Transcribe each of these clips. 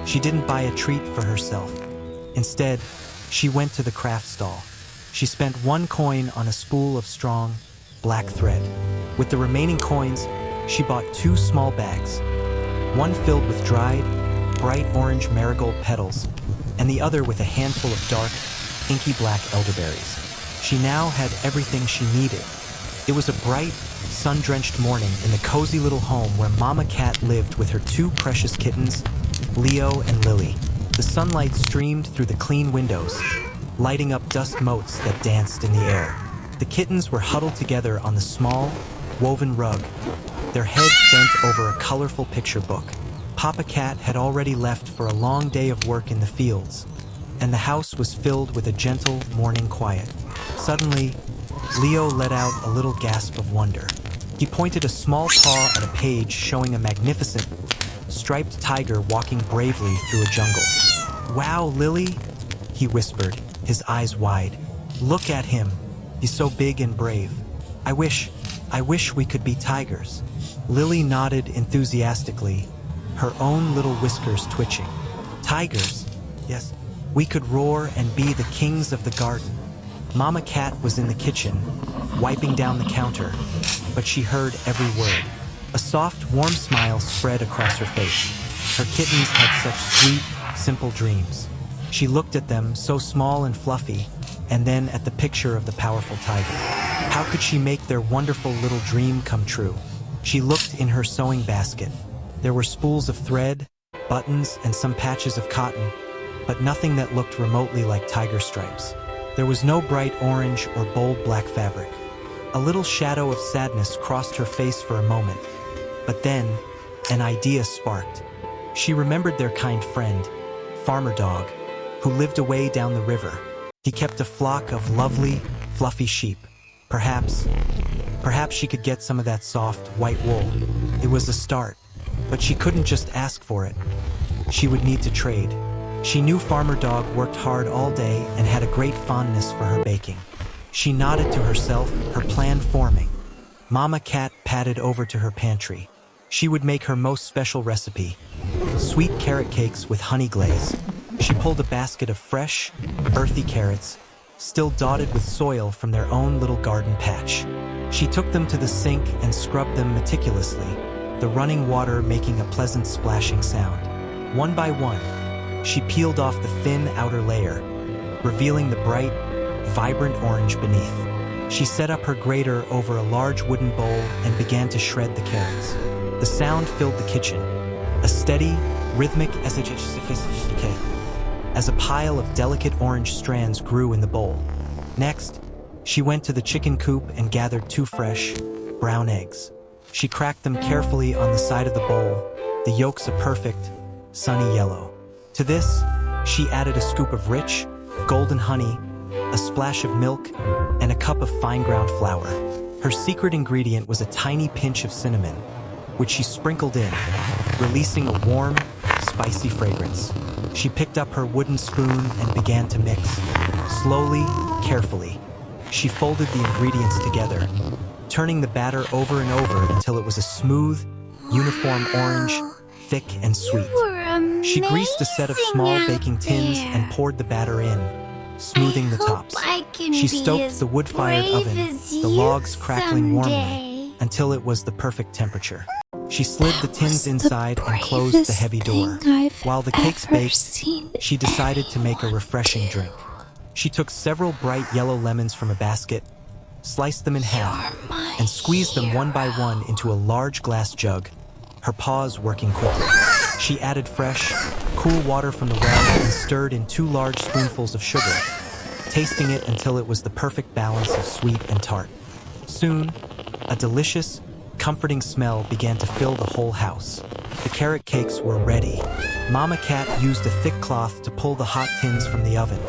She didn't buy a treat for herself. Instead, she went to the craft stall. She spent 1 coin on a spool of strong, black thread. With the remaining coins, she bought 2 small bags, one filled with dried, bright orange marigold petals, and the other with a handful of dark, inky black elderberries. She now had everything she needed. It was a bright, sun-drenched morning in the cozy little home where Mama Cat lived with her 2 precious kittens, Leo and Lily. The sunlight streamed through the clean windows, lighting up dust motes that danced in the air. The kittens were huddled together on the small, woven rug, their heads bent over a colorful picture book. Papa Cat had already left for a long day of work in the fields, and the house was filled with a gentle morning quiet. Suddenly, Leo let out a little gasp of wonder. He pointed a small paw at a page showing a magnificent, striped tiger walking bravely through a jungle. "Wow, Lily," he whispered, his eyes wide. "Look at him. He's so big and brave. I wish we could be tigers." Lily nodded enthusiastically, her own little whiskers twitching. "Tigers? Yes, we could roar and be the kings of the garden." Mama Cat was in the kitchen, wiping down the counter, but she heard every word. A soft, warm smile spread across her face. Her kittens had such sweet, simple dreams. She looked at them, so small and fluffy, and then at the picture of the powerful tiger. How could she make their wonderful little dream come true? She looked in her sewing basket. There were spools of thread, buttons, and some patches of cotton, but nothing that looked remotely like tiger stripes. There was no bright orange or bold black fabric. A little shadow of sadness crossed her face for a moment, but then an idea sparked. She remembered their kind friend, Farmer Dog, who lived away down the river. He kept a flock of lovely, fluffy sheep. Perhaps she could get some of that soft, white wool. It was a start, but she couldn't just ask for it. She would need to trade. She knew Farmer Dog worked hard all day and had a great fondness for her baking. She nodded to herself, her plan forming. Mama Cat padded over to her pantry. She would make her most special recipe, sweet carrot cakes with honey glaze. She pulled a basket of fresh, earthy carrots, still dotted with soil from their own little garden patch. She took them to the sink and scrubbed them meticulously, the running water making a pleasant splashing sound. One by one, she peeled off the thin outer layer, revealing the bright, vibrant orange beneath. She set up her grater over a large wooden bowl and began to shred the carrots. The sound filled the kitchen, a steady, rhythmic as a pile of delicate orange strands grew in the bowl. Next, she went to the chicken coop and gathered 2 fresh, brown eggs. She cracked them carefully on the side of the bowl, the yolks a perfect, sunny yellow. To this, she added a scoop of rich, golden honey, a splash of milk, and a cup of fine ground flour. Her secret ingredient was a tiny pinch of cinnamon, which she sprinkled in, releasing a warm, spicy fragrance. She picked up her wooden spoon and began to mix. Slowly, carefully, she folded the ingredients together, turning the batter over and over until it was a smooth, uniform orange, thick and sweet. She greased a set of small baking tins and poured the batter in, smoothing the tops. She stoked the wood-fired oven, the logs crackling warmly, until it was the perfect temperature. She slid the tins inside and closed the heavy door. While the cakes baked, she decided to make a refreshing drink. She took several bright yellow lemons from a basket, sliced them in half, and squeezed them one by one into a large glass jug, her paws working quickly. She added fresh, cool water from the well and stirred in 2 large spoonfuls of sugar, tasting it until it was the perfect balance of sweet and tart. Soon, a delicious, comforting smell began to fill the whole house. The carrot cakes were ready. Mama Cat used a thick cloth to pull the hot tins from the oven,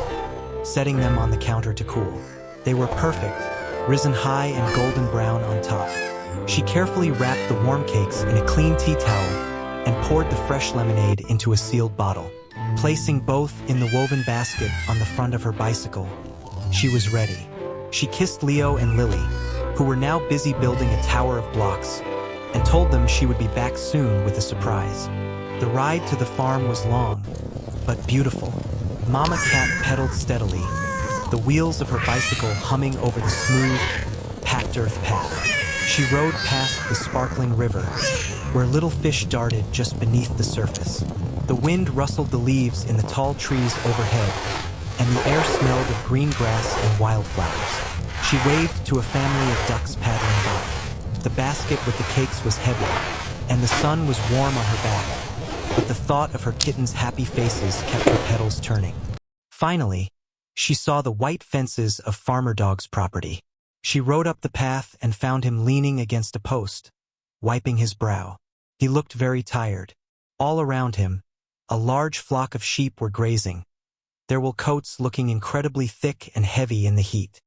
setting them on the counter to cool. They were perfect, risen high and golden brown on top. She carefully wrapped the warm cakes in a clean tea towel and poured the fresh lemonade into a sealed bottle. Placing both in the woven basket on the front of her bicycle, she was ready. She kissed Leo and Lily, who were now busy building a tower of blocks, and told them she would be back soon with a surprise. The ride to the farm was long, but beautiful. Mama Cat pedaled steadily, the wheels of her bicycle humming over the smooth, packed earth path. She rode past the sparkling river, where little fish darted just beneath the surface. The wind rustled the leaves in the tall trees overhead, and the air smelled of green grass and wildflowers. She waved to a family of ducks paddling by. The basket with the cakes was heavy, and the sun was warm on her back, but the thought of her kittens' happy faces kept her petals turning. Finally, she saw the white fences of Farmer Dog's property. She rode up the path and found him leaning against a post, wiping his brow. He looked very tired. All around him, a large flock of sheep were grazing, their wool coats looking incredibly thick and heavy in the heat.